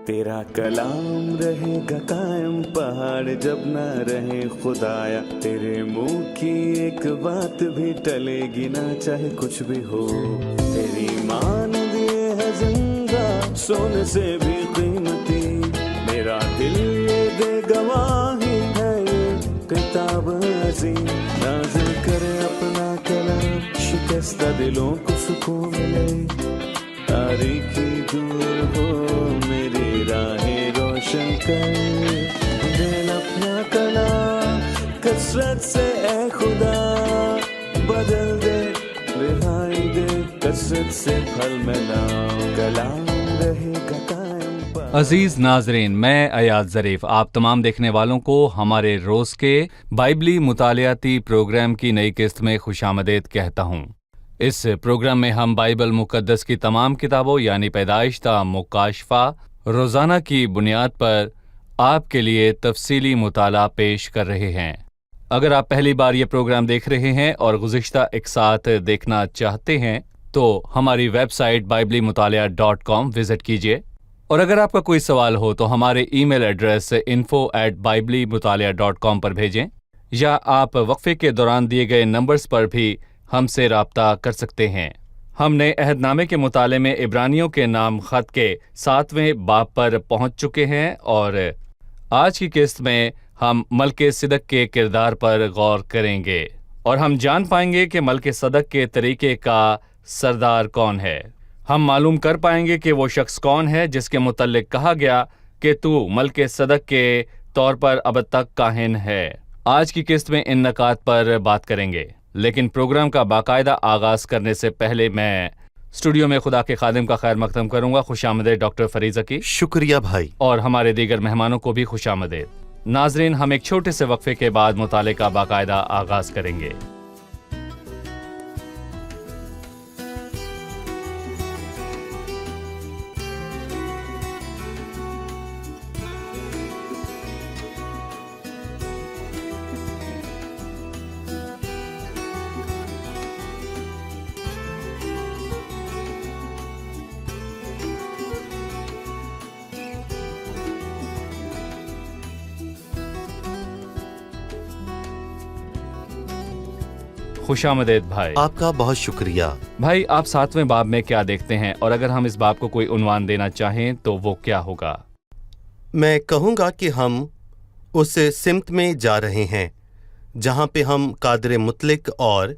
तेरा कलाम रहेगा कायम पहाड़ जब ना रहे खुदाया, तेरे मुंह की एक बात भी टलेगी ना चाहे कुछ भी हो। तेरी मान दिए है जिंदा सोने से भी कीमती, मेरा दिल ये दे गवाही है ये किताब अजीम। नाज़िल करे अपना कलाम, शिकस्ता दिलों को सुकून मिले, तारीखी दूर हो मेरी राहें रोशन कर। दिल अपना कलाम कसरत से ए खुदा बदल दे, रिहाई दे कसरत से फल मिला, कलाम रहेगा कायम। अजीज नाजरीन, मैं अयाज ज़रीफ आप तमाम देखने वालों को हमारे रोज के बाइबली मुतालियाती प्रोग्राम की नई किस्त में खुशामदीद कहता हूँ। इस प्रोग्राम में हम बाइबल मुकद्दस की तमाम किताबों यानी पैदाइश ता मुकाशफा रोज़ाना की बुनियाद पर आपके लिए तफसीली मुताला पेश कर रहे हैं। अगर आप पहली बार ये प्रोग्राम देख रहे हैं और गुज़िश्ता एक साथ देखना चाहते हैं तो हमारी वेबसाइट biblemutalaya.com विज़िट कीजिए, और अगर आपका कोई सवाल हो तो हमारे ईमेल एड्रेस info@biblemutalaya.com पर भेजें, या आप वक्फे के दौरान दिए गए नंबर्स पर भी हमसे राब्ता कर सकते हैं। हम नए अहदनामे के मुताले में इब्रानियों के नाम ख़त के 7वें बाब पर पहुंच चुके हैं, और आज की किस्त में हम मलके सिदक के किरदार पर गौर करेंगे और हम जान पाएंगे कि मलके सदक के तरीके का सरदार कौन है। हम मालूम कर पाएंगे कि वो शख्स कौन है जिसके मुतल्लिक कहा गया कि तू मलके सदक के तौर पर अब तक काहिन है। आज की किस्त में इन नकात पर बात करेंगे, लेकिन प्रोग्राम का बाकायदा आगाज़ करने से पहले मैं स्टूडियो में खुदा के खादिम का खैर मकदम करूंगा। खुशामदीद डॉक्टर फरीद ज़की। शुक्रिया भाई। और हमारे दीगर मेहमानों को भी खुशामदीद। नाजरीन, हम एक छोटे से वक्फे के बाद मुताले का बाकायदा आगाज़ करेंगे। खुशामदीद भाई। आपका बहुत शुक्रिया भाई। आप 7वें बाब में क्या देखते हैं, और अगर हम इस बाब को कोई उन्वान देना चाहें तो वो क्या होगा? मैं कहूँगा कि हम उस सिमत में जा रहे हैं जहाँ पे हम कादर मुतलक और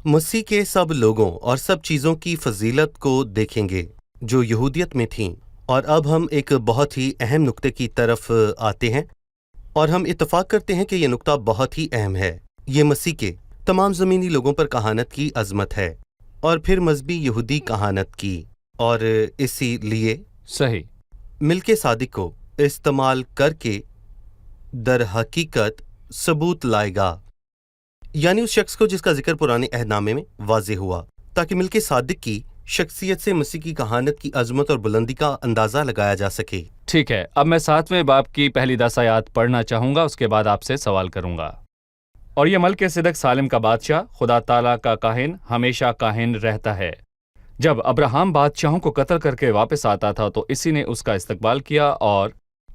मसीह के सब लोगों और सब चीज़ों की फजीलत को देखेंगे जो यहूदियत में थीं। और अब हम एक बहुत ही अहम नुक्ते की तरफ आते हैं, और हम इत्तफाक करते हैं कि ये नुक्ता बहुत ही अहम है। ये मसीह के तमाम ज़मीनी लोगों पर कहानत की अज़मत है, और फिर मज़हबी यहूदी कहानत की, और इसीलिए सही मिलके सादिक को इस्तेमाल करके दर हकीकत सबूत लाएगा, यानी उस शख्स को जिसका जिक्र पुराने अहदनामे में वाज़े हुआ, ताकि मिलके सादिक की शख्सियत से मसीह की कहानत की अज़मत और बुलंदी का अंदाज़ा लगाया जा सके। ठीक है, अब मैं 7वें बाब की पहली 10 आयात पढ़ना चाहूँगा, उसके बाद आपसे सवाल करूँगा। और ये मलके सिदक सालिम का बादशाह, खुदा ताला का काहिन, हमेशा काहिन रहता है। जब अब्राहम बादशाहों को कत्ल करके वापस आता था तो इसी ने उसका इस्तकबाल किया और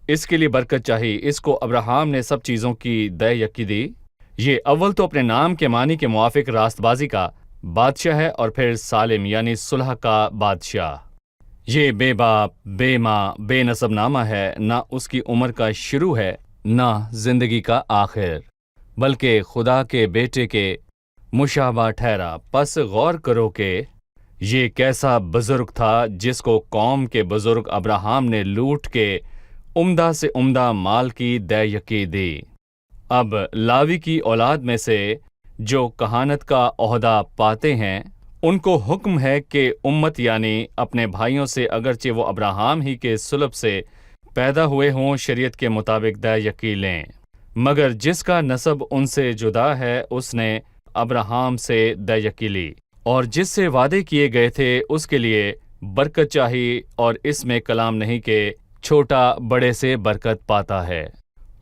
इसके लिए बरकत चाही। इसको अब्राहम ने सब चीज़ों की दय यकी दी। ये अव्वल तो अपने नाम के मानी के मुआफिक रास्तबाजी का बादशाह है, और फिर सालिम यानी सुलह का बादशाह। ये बेबाप, बेमाँ, बेनसब नामा है, ना उसकी उम्र का शुरू है ना जिंदगी का आखिर, बल्कि खुदा के बेटे के मुशाबा ठहरा। पस गौर करो कि ये कैसा बुजुर्ग था जिसको कौम के बुजुर्ग अब्राहम ने लूट के उम्दा से उम्दा माल की दय यकी दी। अब लावी की औलाद में से जो कहानत का ओहदा पाते हैं उनको हुक्म है कि उम्मत यानी अपने भाइयों से, अगरचे वो अब्राहम ही के सुलभ से पैदा हुए हों, शरीयत के मुताबिक दय यकी लें। मगर जिसका नसब उनसे जुदा है उसने अब्राहम से दय यकी ली, और जिससे वादे किए गए थे उसके लिए बरकत चाहिए, और इसमें कलाम नहीं कि छोटा बड़े से बरकत पाता है।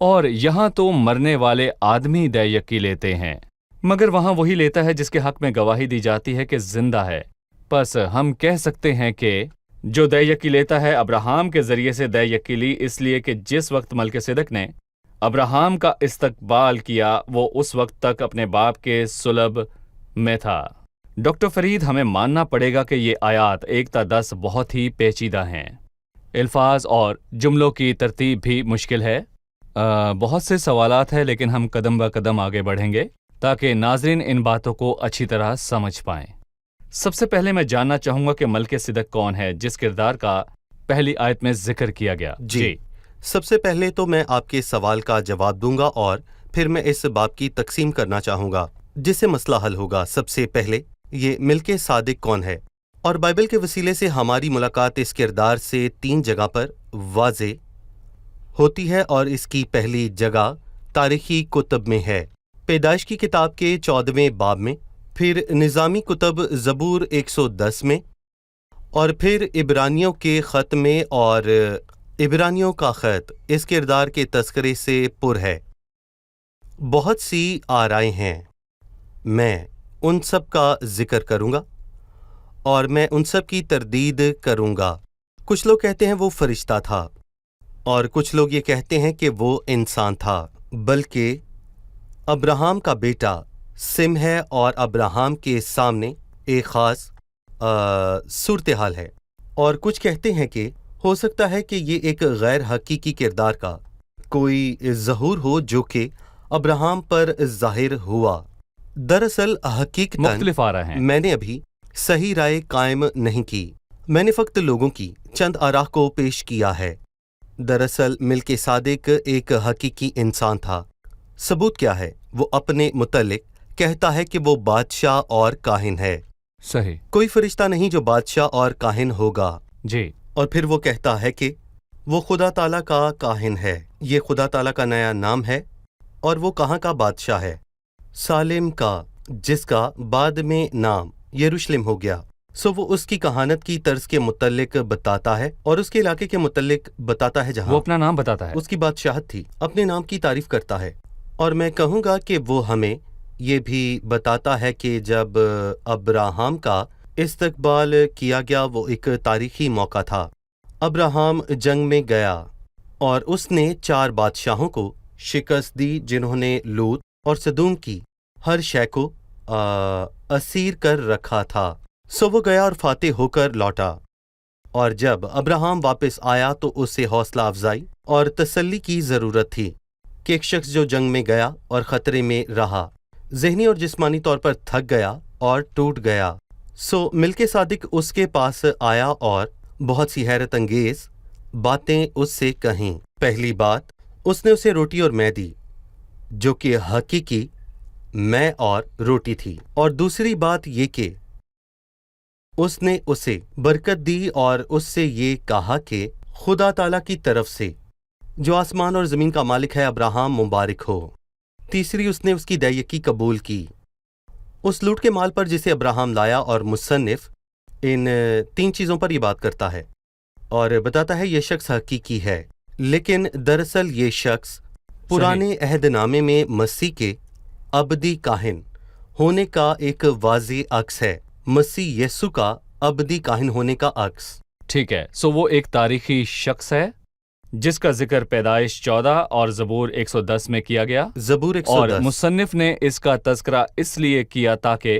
और यहाँ तो मरने वाले आदमी दय यकी लेते हैं, मगर वहाँ वही लेता है जिसके हक में गवाही दी जाती है कि जिंदा है। बस हम कह सकते हैं कि जो दय यकी लेता है अब्राहम के जरिए से दय यकी ली, इसलिए कि जिस वक्त मलकिसिदक ने अब्राहम का इस्तकबाल किया वो उस वक्त तक अपने बाप के सुलभ में था। डॉक्टर फरीद, हमें मानना पड़ेगा कि ये आयात 1 ta 10 बहुत ही पेचीदा हैं। अल्फाज और जुमलों की तरतीब भी मुश्किल है। बहुत से सवालात हैं, लेकिन हम कदम ब कदम आगे बढ़ेंगे ताकि नाजरीन इन बातों को अच्छी तरह समझ पाएं। सबसे पहले मैं जानना चाहूँगा कि मलकिसिदक कौन है जिस किरदार का पहली आयत में जिक्र किया गया। जी, सबसे पहले तो मैं आपके सवाल का जवाब दूंगा और फिर मैं इस बात की तकसीम करना चाहूँगा जिससे मसला हल होगा। सबसे पहले ये मिल्के सादिक कौन है, और बाइबल के वसीले से हमारी मुलाकात इस किरदार से 3 जगह पर वाज़े होती है, और इसकी पहली जगह तारीखी कुतब में है। पैदाइश की किताब के 14वें बाब में, फिर निज़ामी कुतब ज़बूर 110 में, और फिर इब्रानियों के ख़त में। और इब्रानियों का ख़त इस किरदार के तस्करे से पुर है। बहुत सी आराएं हैं, मैं उन सब का जिक्र करूँगा और मैं उन सब की तरदीद करूँगा। कुछ लोग कहते हैं वो फरिश्ता था, और कुछ लोग ये कहते हैं कि वो इंसान था, बल्कि अब्राहम का बेटा सिम है, और अब्राहम के सामने एक ख़ास सूरत हाल है। और कुछ कहते हैं कि हो सकता है कि ये एक गैर हकीकी किरदार का कोई ज़हूर हो जो कि अब्राहम पर ज़ाहिर हुआ। दरअसल हकीकतन मुख्तलिफ आ रहे हैं। मैंने अभी सही राय कायम नहीं की, मैंने फ़क्त लोगों की चंद आराह को पेश किया है। दरअसल मिल्के सादिक एक हकीकी इंसान था। सबूत क्या है? वो अपने मुतल्लिक कहता है कि वो बादशाह और काहिन है। सही। कोई फरिश्ता नहीं जो बादशाह और काहिन होगा। जी। और फिर वो कहता है कि वो खुदा ताला का काहिन है। ये खुदा ताला का नया नाम है, और वो कहाँ का बादशाह है? सालेम का, जिसका बाद में नाम यरूशलेम हो गया। सो वो उसकी कहानत की तर्ज के मुतल्लिक बताता है, और उसके इलाके के मुतल्लिक बताता है जहाँ वो अपना नाम बताता है। उसकी बादशाहत थी, अपने नाम की तारीफ करता है। और मैं कहूँगा कि वो हमें ये भी बताता है कि जब अब्राहम का इस्तकबाल किया गया वो एक तारीखी मौका था। अब्राहम जंग में गया और उसने 4 बादशाहों को शिकस्त दी जिन्होंने लूत और सदूम की हर शय को असीर कर रखा था। सो वो गया और फातेह होकर लौटा, और जब अब्राहम वापस आया तो उसे हौसला अफजाई और तसल्ली की ज़रूरत थी कि एक शख्स जो जंग में गया और ख़तरे में रहा, ज़हनी और जिस्मानी तौर पर थक गया और टूट गया। सो मिल्के सादिक उसके पास आया और बहुत सी हैरत अंगेज़ बातें उससे कहीं। पहली बात, उसने उसे रोटी और मैं दी, जो कि हकीकी मैं और रोटी थी। और दूसरी बात ये कि उसने उसे बरकत दी और उससे ये कहा कि खुदा ताला की तरफ से जो आसमान और ज़मीन का मालिक है, अब्राहम मुबारक हो। तीसरी, उसने उसकी दैयकी कबूल की उस लूट के माल पर जिसे अब्राहम लाया। और मुसन्निफ इन 3 चीज़ों पर ये बात करता है और बताता है ये शख्स हकीकी है, लेकिन दरअसल ये शख्स पुराने अहदनामे में मसीह के अबदी काहिन होने का एक वाज़े अक्स है, मसीह यीशु का अबदी काहिन होने का अक्स। ठीक है। सो वो एक तारीखी शख्स है जिसका जिक्र पैदाइश 14 और ज़बूर 110 में किया गया। ज़बूर 110। और मुसन्निफ ने इसका तज़किरा इसलिए किया ताकि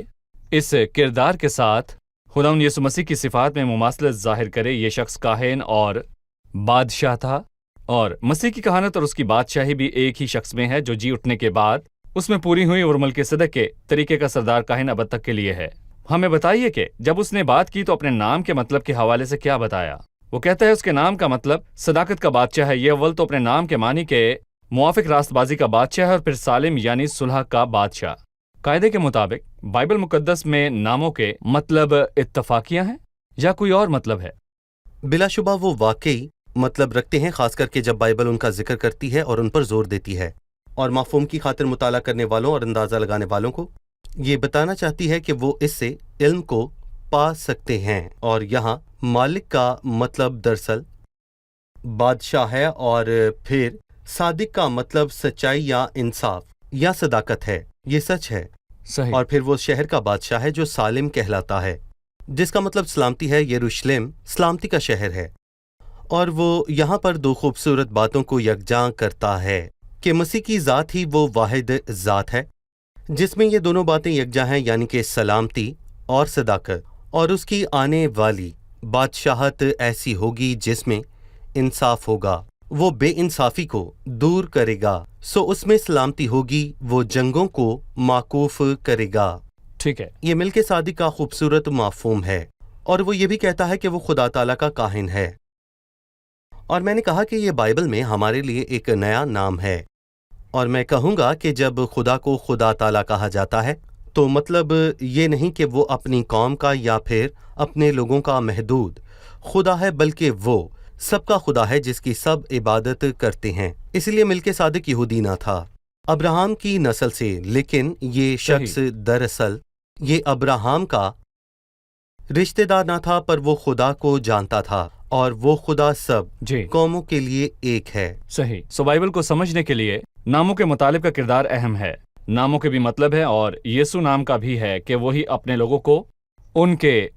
इस किरदार के साथ खुदावंद यीशु मसीह की सिफात में मुमासलत ज़ाहिर करे। ये शख्स काहिन और बादशाह था, और मसीह की कहानत और उसकी बादशाही भी एक ही शख्स में है जो जी उठने के बाद उसमें पूरी हुई और मलकिसिदक के तरीके का सरदार काहिन अब तक के लिए है। हमें बताइए कि जब उसने बात की तो अपने नाम के मतलब के हवाले से क्या बताया? वो कहता है उसके नाम का मतलब सदाकत का बादशाह है। ये अव्वल तो अपने नाम के मानी के मुआफिक रास्तबाजी का बादशाह है, और फिर सालिम यानी सुलह का बादशाह। कायदे के मुताबिक बाइबल मुकद्दस में नामों के मतलब इत्तफाकियां हैं या कोई और मतलब है? बिलाशुबा वो वाकई मतलब रखते हैं, खास करके जब बाइबल उनका जिक्र करती है और उन पर जोर देती है, और माफूम की खातिर मुताला करने वालों और अंदाज़ा लगाने वालों को ये बताना चाहती है कि वो इससे इल्म को पा सकते हैं। और यहाँ मालिक का मतलब दरअसल बादशाह है, और फिर सादिक का मतलब सच्चाई या इंसाफ या सदाकत है। ये सच है। सही। और फिर वो शहर का बादशाह है जो सालिम कहलाता है। جس کا مطلب سلامتی ہے۔ یروشلم سلامتی کا شہر ہے، اور وہ یہاں پر دو خوبصورت باتوں کو یکجاں کرتا ہے کہ مسیح کی ذات ہی وہ واحد ذات ہے جس میں یہ دونوں باتیں یکجاں ہیں، یعنی کہ سلامتی اور صداقت، اور اس کی آنے والی بادشاہت ایسی ہوگی جس میں انصاف ہوگا، وہ بے انصافی کو دور کرے گا، سو اس میں سلامتی ہوگی، وہ جنگوں کو معکوف کرے گا۔ ٹھیک ہے، یہ ملک صادق کا خوبصورت مفہوم ہے، اور وہ یہ بھی کہتا ہے کہ وہ خدا تعالیٰ کا کاہن ہے۔ اور میں نے کہا کہ یہ بائبل میں ہمارے لیے ایک نیا نام ہے، اور میں کہوں گا کہ جب خدا کو خدا تعالیٰ کہا جاتا ہے تو مطلب یہ نہیں کہ وہ اپنی قوم کا یا پھر اپنے لوگوں کا محدود خدا ہے، بلکہ وہ سب کا خدا ہے جس کی سب عبادت کرتے ہیں۔ اس لیے ملک صادق یہودی نہ تھا، ابراہم کی نسل سے، لیکن یہ شخص دراصل یہ ابراہم کا رشتہ دار نہ تھا، پر وہ خدا کو جانتا تھا، اور وہ خدا سب جی قوموں کے لیے ایک ہے۔ صحیح۔ سو بائبل کو سمجھنے کے لیے ناموں کے مطالب کا کردار اہم ہے۔ ناموں کے بھی مطلب ہے، اور یسوع نام کا بھی ہے کہ وہی اپنے لوگوں کو ان کے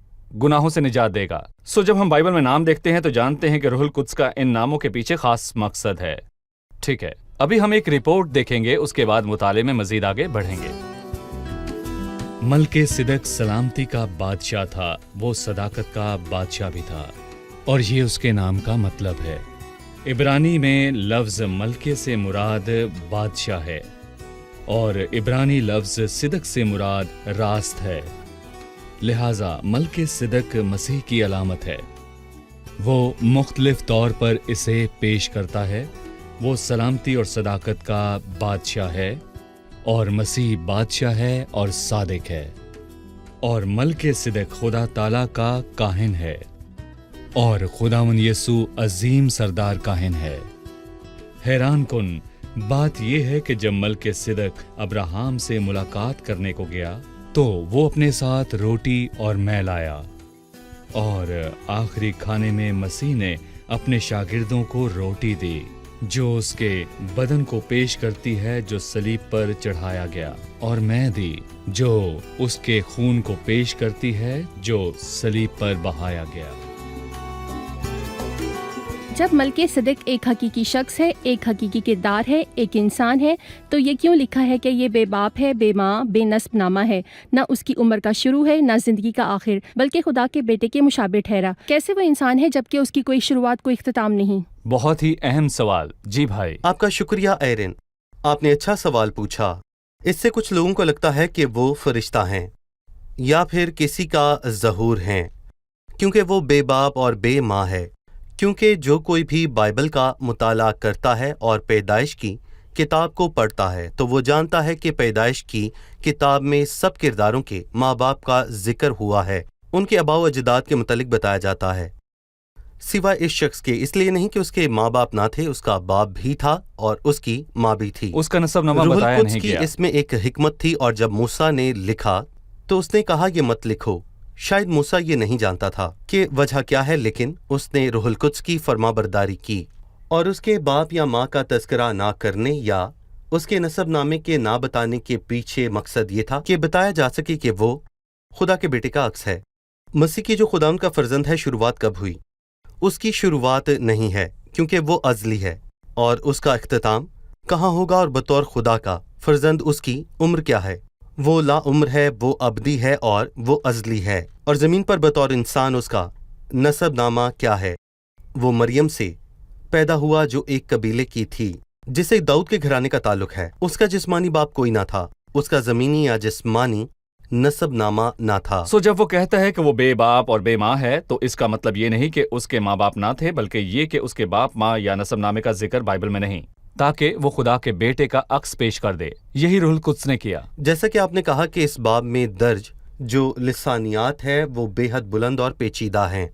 گناہوں سے نجات دے گا۔ سو جب ہم بائبل میں نام دیکھتے ہیں تو جانتے ہیں کہ روح القدس کا ان ناموں کے پیچھے خاص مقصد ہے۔ ٹھیک ہے، ابھی ہم ایک رپورٹ دیکھیں گے، اس کے بعد مطالعے میں مزید آگے بڑھیں گے۔ ملک صدق سلامتی کا بادشاہ تھا، وہ صداقت کا بادشاہ بھی تھا، اور یہ اس کے نام کا مطلب ہے۔ عبرانی میں لفظ ملکے سے مراد بادشاہ ہے، اور عبرانی لفظ صدق سے مراد راست ہے، لہٰذا ملک صدق مسیح کی علامت ہے۔ وہ مختلف طور پر اسے پیش کرتا ہے۔ وہ سلامتی اور صداقت کا بادشاہ ہے، اور مسیح بادشاہ ہے اور صادق ہے، اور ملک صدق خدا تعالیٰ کا کاہن ہے، اور خداوند یسوع عظیم سردار کاہن ہے۔ حیران کن بات یہ ہے کہ جب ملک صدق ابراہم سے ملاقات کرنے کو گیا تو وہ اپنے ساتھ روٹی اور مے لایا، اور آخری کھانے میں مسیح نے اپنے شاگردوں کو روٹی دی جو اس کے بدن کو پیش کرتی ہے جو صلیب پر چڑھایا گیا، اور میں دی جو اس کے خون کو پیش کرتی ہے جو صلیب پر بہایا گیا۔ جب ملک صدق ایک حقیقی شخص ہے، ایک حقیقی کردار ہے، ایک انسان ہے، تو یہ کیوں لکھا ہے کہ یہ بے باپ ہے، بے ماں، بے نسب نامہ ہے، نہ اس کی عمر کا شروع ہے، نہ زندگی کا آخر، بلکہ خدا کے بیٹے کے مشابہ ٹھہرا؟ کیسے وہ انسان ہے جبکہ اس کی کوئی شروعات، کوئی اختتام نہیں؟ بہت ہی اہم سوال۔ جی بھائی، آپ کا شکریہ ایرن، آپ نے اچھا سوال پوچھا۔ اس سے کچھ لوگوں کو لگتا ہے کہ وہ فرشتہ ہیں یا پھر کسی کا ظہور ہیں، کیونکہ وہ بے باپ اور بے ماں ہے۔ کیونکہ جو کوئی بھی بائبل کا مطالعہ کرتا ہے اور پیدائش کی کتاب کو پڑھتا ہے تو وہ جانتا ہے کہ پیدائش کی کتاب میں سب کرداروں کے ماں باپ کا ذکر ہوا ہے، ان کے آباء و اجداد کے متعلق بتایا جاتا ہے، سوائے اس شخص کے، اس لیے نہیں کہ اس کے ماں باپ نہ تھے، اس کا باپ بھی تھا اور اس کی ماں بھی تھی۔ اس کا نسب نامہ روح بتایا القدس نہیں کی گیا۔ اس میں ایک حکمت تھی، اور جب موسیٰ نے لکھا تو اس نے کہا یہ مت لکھو۔ شاید موسیٰ یہ نہیں جانتا تھا کہ وجہ کیا ہے، لیکن اس نے روح القدس کی فرما برداری کی، اور اس کے باپ یا ماں کا تذکرہ نہ کرنے یا اس کے نسب نامے کے نہ بتانے کے پیچھے مقصد یہ تھا کہ بتایا جا سکے کہ وہ خدا کے بیٹے کا عکس ہے۔ مسیح کی جو خدا ان کا فرزند ہے، شروعات کب ہوئی؟ اس کی شروعات نہیں ہے، کیونکہ وہ ازلی ہے، اور اس کا اختتام کہاں ہوگا؟ اور بطور خدا کا فرزند اس کی عمر کیا ہے؟ وہ لا عمر ہے، وہ ابدی ہے، اور وہ ازلی ہے۔ اور زمین پر بطور انسان اس کا نسب نامہ کیا ہے؟ وہ مریم سے پیدا ہوا جو ایک قبیلے کی تھی جسے داؤد کے گھرانے کا تعلق ہے۔ اس کا جسمانی باپ کوئی نہ تھا، اس کا زمینی یا جسمانی نسب نامہ نہ تھا۔ سو جب وہ کہتا ہے کہ وہ بے باپ اور بے ماں ہے تو اس کا مطلب یہ نہیں کہ اس کے ماں باپ نہ تھے، بلکہ یہ کہ اس کے باپ، ماں یا نسب نامے کا ذکر بائبل میں نہیں، تاکہ وہ خدا کے بیٹے کا عکس پیش کر دے۔ یہی روح القدس نے کیا۔ جیسا کہ آپ نے کہا کہ اس باب میں درج جو لسانیات ہے وہ بے حد بلند اور پیچیدہ ہیں،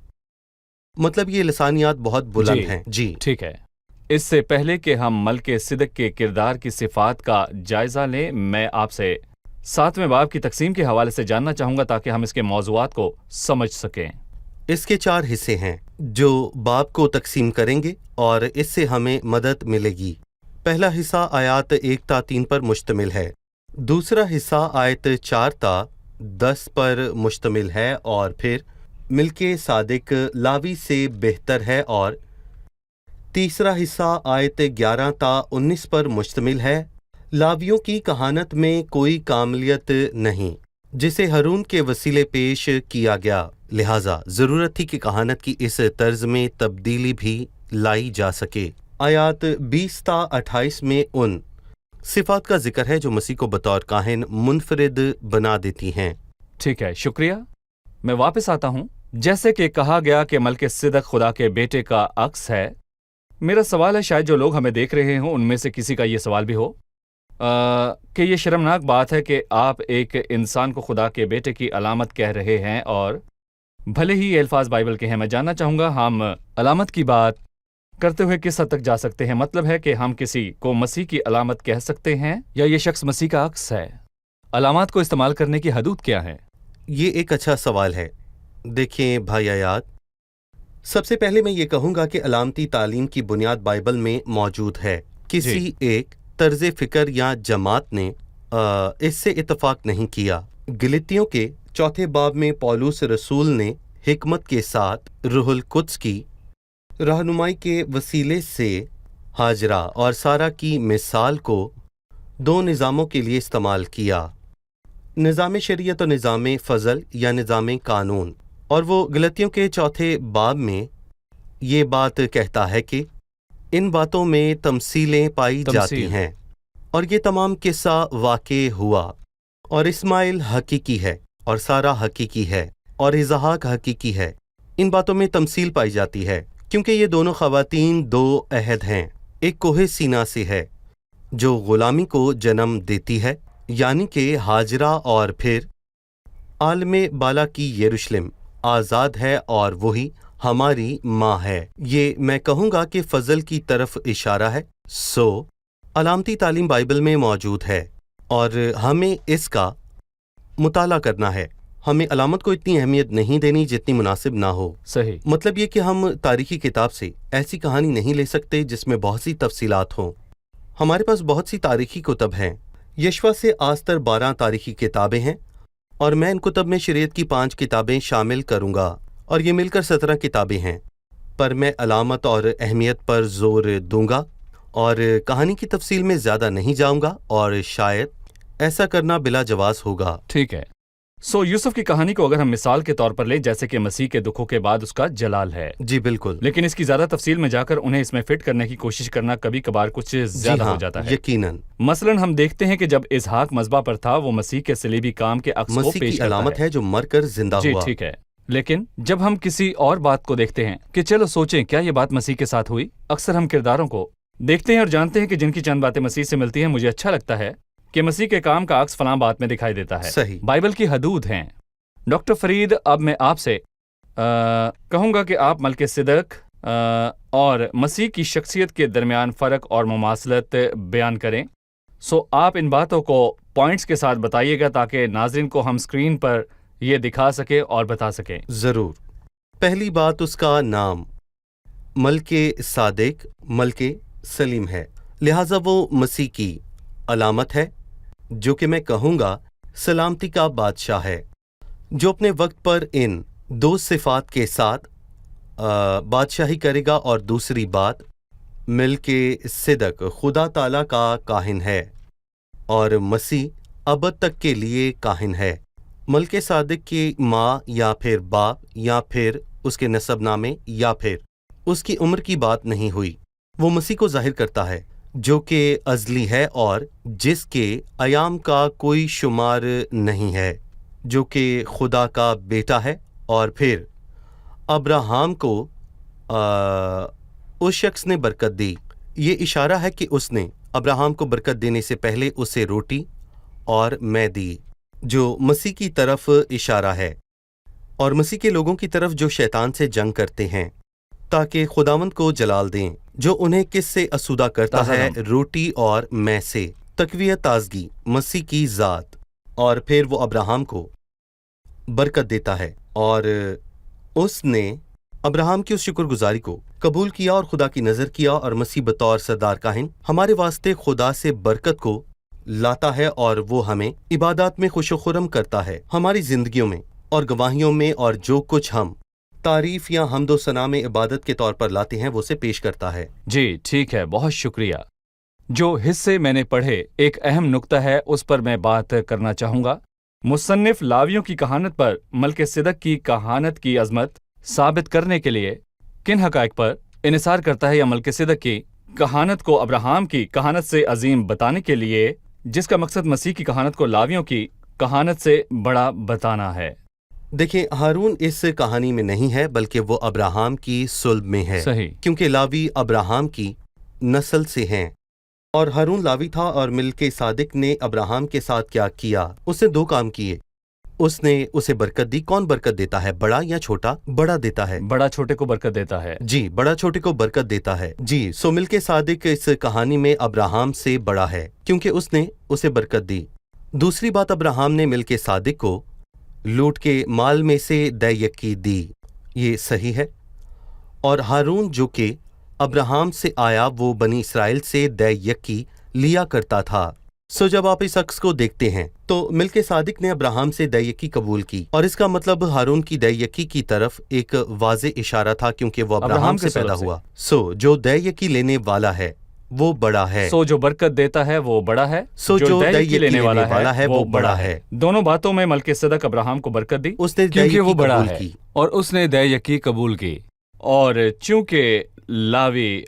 مطلب یہ لسانیات بہت بلند ہیں۔ جی ٹھیک ہے، اس سے پہلے کہ ہم ملک صدق کے کردار کی صفات کا جائزہ لیں، میں آپ سے 7ویں باب کی تقسیم کے حوالے سے جاننا چاہوں گا تاکہ ہم اس کے موضوعات کو سمجھ سکیں۔ اس کے 4 حصے ہیں جو باب کو تقسیم کریں گے، اور اس سے ہمیں مدد ملے گی۔ پہلا حصہ آیات 1 تا 3 پر مشتمل ہے، دوسرا حصہ آیت 4 تا 10 پر मुश्तमिल है और फिर मिल्के सादिक लावी से बेहतर है और तीसरा हिस्सा आयत 11 ता 19 पर मुश्तमिल है। लावियों की कहानत में कोई कामलियत नहीं जिसे हारून के वसीले पेश किया गया, लिहाजा ज़रूरत थी कि कहानत की इस तर्ज में तब्दीली भी लाई जा सके। आयात 20 ता 28 में उन सिफात का जिक्र है जो मसीह को बतौर काहिन मुनफरिद बना देती हैं। ठीक है, शुक्रिया। मैं वापस आता हूँ। जैसे कि कहा गया कि मल्किसिदक खुदा के बेटे का अक्स है, मेरा सवाल है, शायद जो लोग हमें देख रहे हों उनमें से किसी का ये सवाल भी हो कि ये शर्मनाक बात है कि आप एक इंसान को खुदा के बेटे की अलामत कह रहे हैं, और भले ही ये अल्फाज बाइबल के हैं। मैं जानना चाहूँगा हम अलामत की बात करते हुए किस हद तक जा सकते हैं? मतलब है कि हम किसी को मसीह की अलामत कह सकते हैं या ये शख्स मसीह का अक्स है? अलामत को इस्तेमाल करने की हदूद क्या है? ये एक अच्छा सवाल है। देखें भाई आयात, सबसे पहले मैं ये कहूँगा कि अलामती तालीम की बुनियाद बाइबल में मौजूद है। किसी एक तर्ज फ़िक्र या जमात ने इससे इत्तफाक नहीं किया। गलतियों के 4 बाब में पौलुस रसूल ने हिकमत के साथ रूहुल कुद्स की रहनुमाई के वसीले से हाजरा और सारा की मिसाल को 2 निज़ामों के लिए इस्तेमाल किया, निज़ाम शरीयत और निज़ाम फ़ज़ल या निज़ाम कानून। और वो गलतियों के 4 बाब में ये बात कहता है कि इन बातों में तमसीलें पाई जाती हैं, और ये तमाम किस्सा वाक़े हुआ, और इस्माइल हकीकी है और सारा हकीकी है और इज़हाक हकीकी है। इन बातों में तमसील पाई जाती है क्योंकि ये दोनों ख़वातीन 2 अहद हैं। एक कोहे सीना से है जो ग़ुलामी को जन्म देती है, यानी कि हाजरा, और फिर आलम बाला की यरूशलेम आज़ाद है और वही हमारी माँ है। ये मैं कहूँगा कि फ़ज़ल की तरफ इशारा है। सो अलामती तालीम बाइबल में मौजूद है और हमें इसका मुताला करना है। हमें अलामत को इतनी अहमियत नहीं देनी जितनी मुनासिब ना हो। सही। मतलब ये कि हम तारीखी किताब से ऐसी कहानी नहीं ले सकते जिसमें बहुत सी तफसीलात हों। हमारे पास बहुत सी तारीखी कुतब हैं। यशवा से आज तक 12 तारीखी किताबें हैं, और मैं इन कुतब में शरीयत की 5 किताबें शामिल करूँगा, और ये मिलकर 17 किताबें हैं। पर मैं अलामत और अहमियत पर जोर दूंगा और कहानी की तफसील में ज़्यादा नहीं जाऊँगा, और शायद ऐसा करना बिला जवाज़ होगा। ठीक है। सो यूसुफ की कहानी को अगर हम मिसाल के तौर पर लें, जैसे कि मसीह के दुखों के बाद उसका जलाल है। जी बिल्कुल। लेकिन इसकी ज्यादा तफसील में जाकर उन्हें इसमें फिट करने की कोशिश करना कभी कभार कुछ ज्यादा हो जाता है। यकीनन। मसलन हम देखते हैं कि जब इसहाक मज़बा पर था, वो मसीह के सलीबी काम के अक्स को पेश करता अलामत है जो मरकर जिंदा जी हुआ। ठीक है। लेकिन जब हम किसी और बात को देखते हैं कि चलो सोचें क्या ये बात मसीह के साथ हुई, अक्सर हम किरदारों को देखते हैं और जानते हैं कि जिनकी चंद बातें मसीह से मिलती हैं। मुझे अच्छा लगता है कि मसीह के काम का अक्स फलां बात में दिखाई देता है। सही। बाइबल की हदूद हैं। डॉक्टर फरीद, अब मैं आपसे कहूँगा कि आप मल्किसिदक और मसीह की शख्सियत के दरमियान फ़र्क और मुमासलत बयान करें। सो आप इन बातों को पॉइंट्स के साथ बताइएगा ताकि नाज़रीन को हम स्क्रीन पर ये दिखा सके और बता सकें। ज़रूर। पहली बात, उसका नाम मल्के सादिक मल्के सलीम है, लिहाजा वो मसीह की अलामत है, जो कि मैं कहूँगा सलामती का बादशाह है, जो अपने वक्त पर इन 2 सिफात के साथ बादशाही करेगा। और दूसरी बात, मिल्के सिदक खुदा ताला का काहिन है और मसीह अबद तक के लिए काहिन है। मल्के सादिक की माँ या फिर बाप या फिर उसके नसबनामे या फिर उसकी उम्र की बात नहीं हुई। वो मसीह को जाहिर करता है जो कि अज़ली है और जिसके अयाम का कोई शुमार नहीं है, जो कि खुदा का बेटा है। और फिर अब्राहम को उस शख्स ने बरकत दी। ये इशारा है कि उसने अब्राहम को बरकत देने से पहले उसे रोटी और मैं दी, जो मसीह की तरफ इशारा है, और मसीह के लोगों की तरफ जो शैतान से जंग करते हैं ताकि खुदावंद को जलाल दें, जो उन्हें किससे असुदा करता है, रोटी और मैं से, तकवीयत ताजगी, मसीह की ज़ात। और फिर वो अब्राहम को बरकत देता है और उसने अब्राहम की उस शुक्रगुजारी को कबूल किया और खुदा की नज़र किया, और मसीह बतौर सरदार काहिन हमारे वास्ते खुदा से बरकत को लाता है और वो हमें इबादत में खुशो-खुरम करता है, हमारी जिंदगियों में और गवाहियों में, और जो कुछ हम तारीफ या हम्दो सना में इबादत के तौर पर लाते हैं वो उसे पेश करता है। जी ठीक है, बहुत शुक्रिया। जो हिस्से मैंने पढ़े, एक अहम नुक्ता है, उस पर मैं बात करना चाहूँगा। मुसन्निफ लावियों की कहानत पर मल्किसिदक की कहानत की अजमत साबित करने के लिए किन हक़ाइक़ पर इन्हिसार करता है, या मल्किसिदक की कहानत को अब्राहम की कहानत से अजीम बताने के लिए, जिसका मकसद मसीह की कहानत को लावियों की कहानत से बड़ा बताना है। देखिए, हारून इस कहानी में नहीं है, बल्कि वो अब्राहम की सुल्ब में है। सही। क्योंकि लावी अब्राहम की नस्ल से हैं और हारून लावी था, और मिलके सादिक ने अब्राहम के साथ क्या किया? उसने 2 काम किए। उसने उसे बरकत दी। कौन बरकत देता है, बड़ा या छोटा? बड़ा देता है। बड़ा छोटे को बरकत देता है। जी, बड़ा छोटे को बरकत देता है। जी, सो मिलके सादिक इस कहानी में अब्राहम से बड़ा है क्योंकि उसने उसे बरकत दी। दूसरी बात, अब्राहम ने मिलके सादिक को लूट के माल में से दैयकी दी, ये सही है। और हारून जो कि अब्राहम से आया, वो बनी इसराइल से दैयकी लिया करता था। सो जब आप इस शख्स को देखते हैं तो मिलके सादिक ने अब्राहम से दैयकी कबूल की, और इसका मतलब हारून की दैयकी की तरफ एक वाज़े इशारा था, क्योंकि वो अब्राहम से पैदा हुआ। सो जो दैयकी लेने वाला है वो बड़ा है। सो जो बरकत देता है वो बड़ा है। सो जो दैयकी लेने वाला है वो बड़ा है। दोनों बातों में मल्किसिदक अब्राहम को बरकत दी, उसने क्योंकि वो बड़ा कबूल है, की। और उसने दैयकी कबूल की। और चूंकि लावी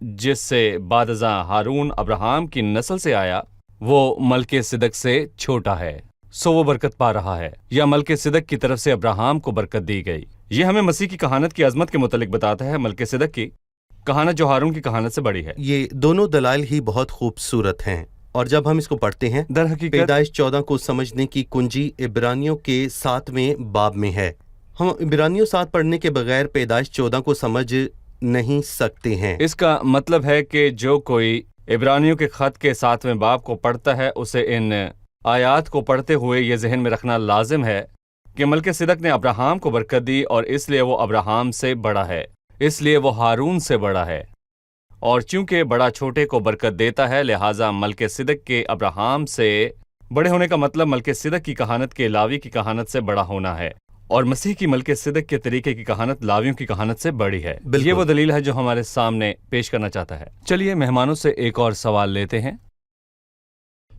जिससे बादज़ा हारून अब्राहम की नस्ल से आया, वो मल्किसिदक से छोटा है, सो वो बरकत पा रहा है, या मल्किसिदक की तरफ से अब्राहम को बरकत दी गई। ये हमें मसीह की कहानत की अजमत के मुतालिक बताता है, मल्किसिदक की कहानत जो हारून की कहानत से बड़ी है। ये दोनों दलाइल ही बहुत खूबसूरत हैं, और जब हम इसको पढ़ते हैं, दर हकीकत पैदाइश 14 को समझने की कुंजी इब्रानियों के 7वें बाब में है। हम इब्रानियों 7 पढ़ने के बगैर पैदाइश 14 को समझ नहीं सकते हैं। इसका मतलब है कि जो कोई इब्रानियों के खत के 7वें बाब को पढ़ता है, उसे इन आयात को पढ़ते हुए ये जहन में रखना लाजिम है कि मल्किसिदक ने अब्राहम को बरकत दी, और इसलिए वो अब्राहम से बड़ा है, इसलिए वो हारून से बड़ा है। और चूंकि बड़ा छोटे को बरकत देता है, लिहाजा मल्किसिदक के अब्राहम से बड़े होने का मतलब मल्किसिदक की कहानत के लावी की कहानत से बड़ा होना है, और मसीह की मल्किसिदक के तरीके की कहानत लावियों की कहानत से बड़ी है। ये वो दलील है जो हमारे सामने पेश करना चाहता है। चलिए मेहमानों से एक और सवाल लेते हैं।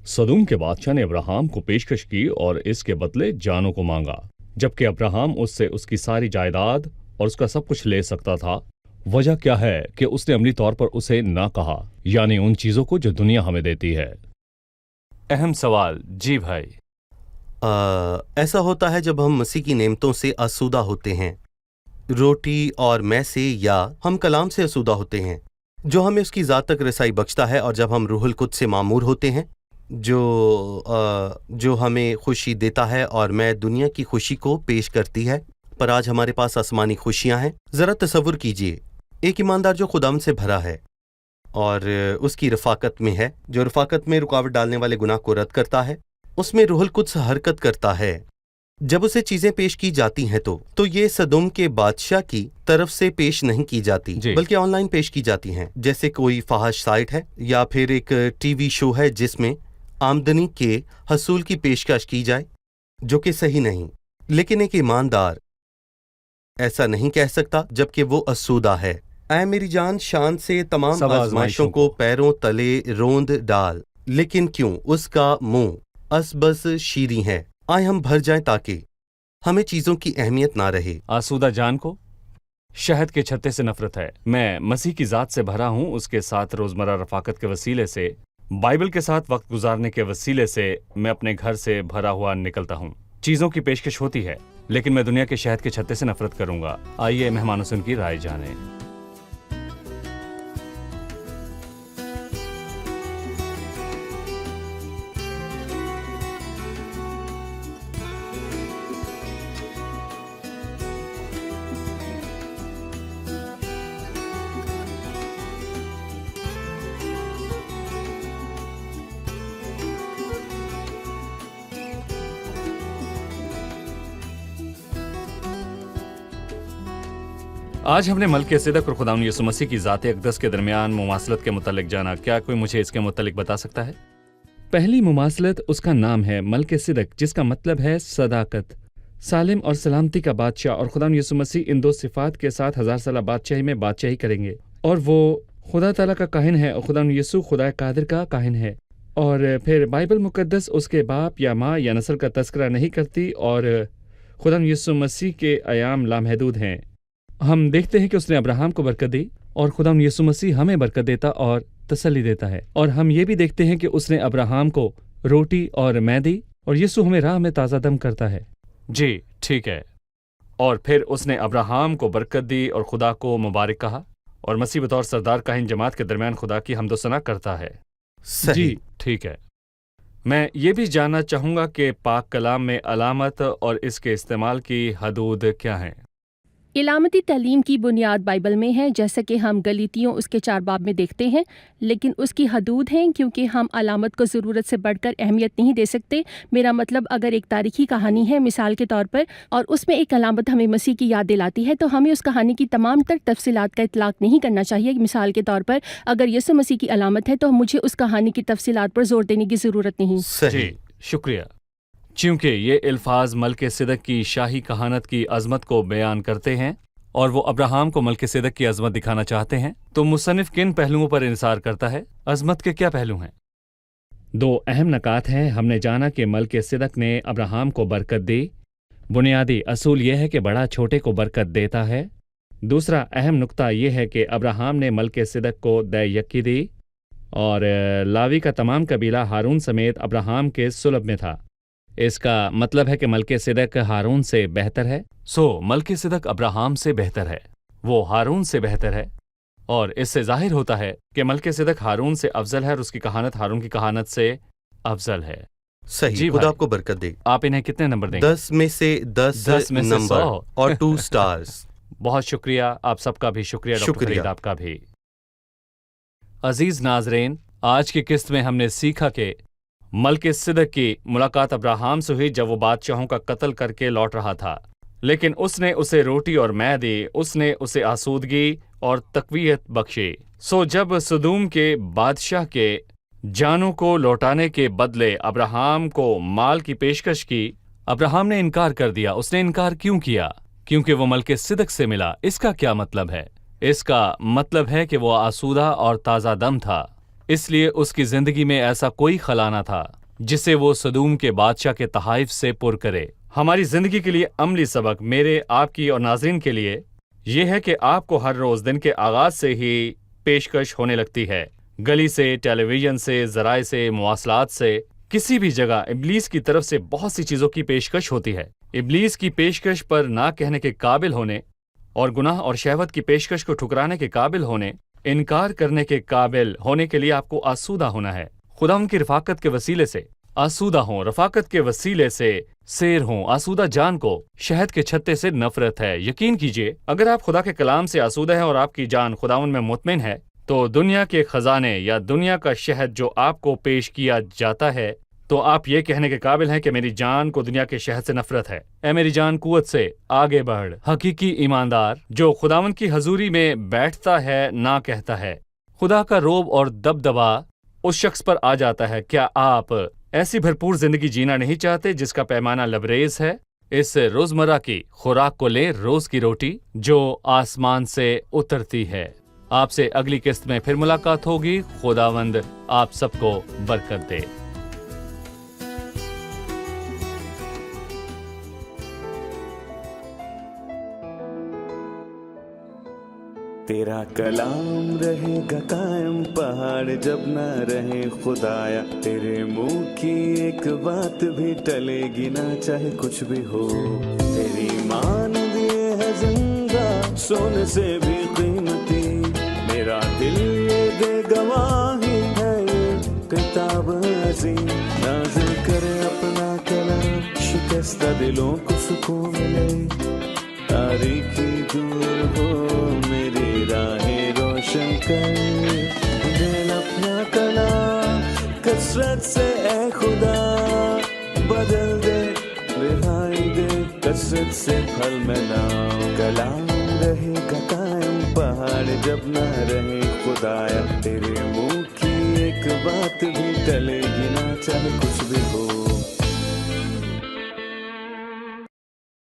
सदूम के बादशाह ने अब्राहम को पेशकश की और इसके बदले जानों को मांगा, जबकि अब्राहम उससे उसकी सारी जायदाद और उसका सब कुछ ले सकता था। वजह क्या है कि उसने अमली तौर पर उसे ना कहा, यानी उन चीजों को जो दुनिया हमें देती है? अहम सवाल। जी भाई। ऐसा होता है जब हम मसीह की नेमतों से आसूदा होते हैं, रोटी और मैं से, या हम कलाम से आसूदा होते हैं जो हमें उसकी ज़ात तक रसाई बख्शता है, और जब हम रूहुल कुद्स से मामूर होते हैं जो हमें खुशी देता है, और मैं दुनिया की खुशी को पेश करती है। पर आज हमारे पास आसमानी खुशियां हैं। ज़रा तसव्वुर कीजिए, एक ईमानदार जो खुदावंद से भरा है और उसकी रफ़ाकत में है, जो रफ़ाकत में रुकावट डालने वाले गुनाह को रद्द करता है, उसमें रूहुल कुद्स हरकत करता है। जब उसे चीजें पेश की जाती हैं तो ये सदोम के बादशाह की तरफ से पेश नहीं की जाती, बल्कि ऑनलाइन पेश की जाती हैं, जैसे कोई फाहश साइट है या फिर एक टीवी शो है जिसमें आमदनी के हसूल की पेशकश की जाए, जो कि सही नहीं। लेकिन एक ईमानदार ऐसा नहीं कह सकता जबकि वो असूदा है। ऐ मेरी जान, शान से तमाम आज़माइशों को पैरों तले रोंद डाल, लेकिन क्यों उसका मुंह असबस शीरी है। आए हम भर जाएं ताकि हमें चीजों की अहमियत ना रहे। आसूदा जान को शहद के छत्ते से नफरत है। मैं मसीह की ज़ात से भरा हूँ, उसके साथ रोज़मर्रा रफ़ाकत के वसीले से, बाइबल के साथ वक्त गुजारने के वसीले से मैं अपने घर से भरा हुआ निकलता हूँ। चीज़ों की पेशकश होती है, लेकिन मैं दुनिया के शहद के छत्ते से नफरत करूँगा। आइए मेहमानों से उनकी राय जानें। आज हमने मल्किसिदक और खुदावंद यीशु मसीह की ज़ात अक़दस के दरमियान मुमासलत के मुतालिक जाना। क्या कोई मुझे इसके मुतालिक बता सकता है? پہلی مماثلت اس کا نام ہے ملک صدق، جس کا مطلب ہے صداقت۔ سالم اور سلامتی کا بادشاہ اور خدا یسوع مسیح ان دو صفات کے ساتھ 1000 سالہ بادشاہی میں بادشاہی کریں گے، اور وہ خدا تعالیٰ کا کاہن ہے اور خدا یسوع خدا قادر کا کاہن ہے۔ اور پھر بائبل مقدس اس کے باپ یا ماں یا نسل کا تذکرہ نہیں کرتی، اور خدا یسوع مسیح کے ایام لامحدود ہیں۔ ہم دیکھتے ہیں کہ اس نے ابراہم کو برکت دی، اور خدا یسوع مسیح ہمیں برکت دیتا اور تسلی دیتا ہے۔ اور ہم یہ بھی دیکھتے ہیں کہ اس نے ابراہم کو روٹی اور میں دی، اور یسوع ہمیں راہ میں تازہ دم کرتا ہے۔ جی ٹھیک ہے۔ اور پھر اس نے ابراہم کو برکت دی اور خدا کو مبارک کہا، اور مسیح بطور سردار کاہن جماعت کے درمیان خدا کی حمد و ثنا کرتا ہے۔ صحیح۔ جی ٹھیک ہے۔ میں یہ بھی جاننا چاہوں گا کہ پاک کلام میں علامت اور اس کے استعمال کی حدود کیا ہیں؟ علامتی تعلیم کی بنیاد بائبل میں ہے، جیسا کہ ہم گلیتیوں اس کے 4 باب میں دیکھتے ہیں، لیکن اس کی حدود ہیں کیونکہ ہم علامت کو ضرورت سے بڑھ کر اہمیت نہیں دے سکتے۔ میرا مطلب اگر ایک تاریخی کہانی ہے مثال کے طور پر، اور اس میں ایک علامت ہمیں مسیح کی یاد دلاتی ہے، تو ہمیں اس کہانی کی تمام تر تفصیلات کا اطلاق نہیں کرنا چاہیے۔ مثال کے طور پر اگر یسوع مسیح کی علامت ہے تو مجھے اس کہانی کی تفصیلات پر زور دینے کی ضرورت نہیں۔ صحیح۔ جی شکریہ۔ چونکہ یہ الفاظ ملک صدق کی شاہی کہانت کی عظمت کو بیان کرتے ہیں، اور وہ ابراہم کو ملک صدق کی عظمت دکھانا چاہتے ہیں، تو مصنف کن پہلوؤں پر انحصار کرتا ہے؟ عظمت کے کیا پہلو ہیں؟ 2 اہم نکات ہیں۔ ہم نے جانا کہ ملک صدق نے ابراہم کو برکت دی۔ بنیادی اصول یہ ہے کہ بڑا چھوٹے کو برکت دیتا ہے۔ دوسرا اہم نقطہ یہ ہے کہ ابراہم نے ملک صدق کو دے یکی دی، اور لاوی کا تمام قبیلہ ہارون سمیت ابراہم کے صلب میں تھا۔ اس کا مطلب ہے کہ ملک صدق ہارون سے بہتر ہے۔ ملک صدق ابراہم سے بہتر ہے، وہ ہارون سے بہتر ہے، اور اس سے ظاہر ہوتا ہے کہ ملک صدق ہارون سے افضل ہے، اور اس کی کہانت ہارون کی کہانت سے افضل ہے۔ صحیح۔ جی خدا بھائی، آپ کو برکت دے۔ آپ انہیں کتنے نمبر دیں گے؟ 10 میں سے 10 میں سے نمبر 100 اور 2 سٹارز۔ بہت شکریہ، آپ سب کا بھی شکریہ ڈاکٹر شکریہ۔ فرید، آپ کا بھی۔ عزیز ناظرین، آج کی قسط میں ہم نے سیکھا کہ ملک صدق کی ملاقات ابراہم سے ہوئی جب وہ بادشاہوں کا قتل کر کے لوٹ رہا تھا، لیکن اس نے اسے روٹی اور میں دی، اس نے اسے آسودگی اور تقویت بخشی۔ جب سدوم کے بادشاہ کے جانوں کو لوٹانے کے بدلے ابراہم کو مال کی پیشکش کی، ابراہم نے انکار کر دیا۔ اس نے انکار کیوں کیا؟ کیونکہ وہ ملک صدق سے ملا۔ اس کا کیا مطلب ہے؟ اس کا مطلب ہے کہ وہ آسودہ اور تازہ دم تھا، اس لیے اس کی زندگی میں ایسا کوئی خلا نہ تھا جسے وہ سدوم کے بادشاہ کے تحائف سے پر کرے۔ ہماری زندگی کے لیے عملی سبق میرے، آپ کی اور ناظرین کے لیے یہ ہے کہ آپ کو ہر روز دن کے آغاز سے ہی پیشکش ہونے لگتی ہے، گلی سے، ٹیلی ویژن سے، ذرائع سے، مواصلات سے، کسی بھی جگہ ابلیس کی طرف سے بہت سی چیزوں کی پیشکش ہوتی ہے۔ ابلیس کی پیشکش پر نہ کہنے کے قابل ہونے، اور گناہ اور شہوت کی پیشکش کو ٹھکرانے کے قابل ہونے، انکار کرنے کے قابل ہونے کے لیے آپ کو آسودہ ہونا ہے۔ خدا ان کی رفاقت کے وسیلے سے آسودہ ہوں، رفاقت کے وسیلے سے سیر ہوں۔ آسودہ جان کو شہد کے چھتے سے نفرت ہے۔ یقین کیجئے، اگر آپ خدا کے کلام سے آسودہ ہیں اور آپ کی جان خداوند میں مطمئن ہے، تو دنیا کے خزانے یا دنیا کا شہد جو آپ کو پیش کیا جاتا ہے، تو آپ یہ کہنے کے قابل ہیں کہ میری جان کو دنیا کے شہد سے نفرت ہے۔ اے میری جان، قوت سے آگے بڑھ۔ حقیقی ایماندار جو خداوند کی حضوری میں بیٹھتا ہے نہ کہتا ہے۔ خدا کا روب اور دبدبا اس شخص پر آ جاتا ہے۔ کیا آپ ایسی بھرپور زندگی جینا نہیں چاہتے جس کا پیمانہ لبریز ہے؟ اس روزمرہ کی خوراک کو لیں، روز کی روٹی جو آسمان سے اترتی ہے۔ آپ سے اگلی قسط میں پھر ملاقات ہوگی۔ خداوند آپ سب کو برکت دے۔ تیرا کلام رہے گا قائم، پہاڑ جب نہ رہے خدایا، تیرے منہ کی ایک بات بھی ٹلے گی نہ، چاہے کچھ بھی ہو۔ تیری مانند یہ ہے زندہ، سونے سے بھی قیمتی، میرا دل یہ دے گواہی ہے، یہ کتاب عظیم نازل کرے اپنا کلام، شکستہ دلوں کو سکون ملے، تاریکی دور ہو میری راہیں روشن کر، دل اپنا کلام کثرت سے اے خدا بدل دے، رہائی دے کثرت سے پھل ملاؤ۔ کلام رہے گا قائم، پہاڑ جب نہ رہے خدایا، تیرے منہ کی ایک ایک بات بھی ٹلے گی نہ چاہے کچھ بھی ہو.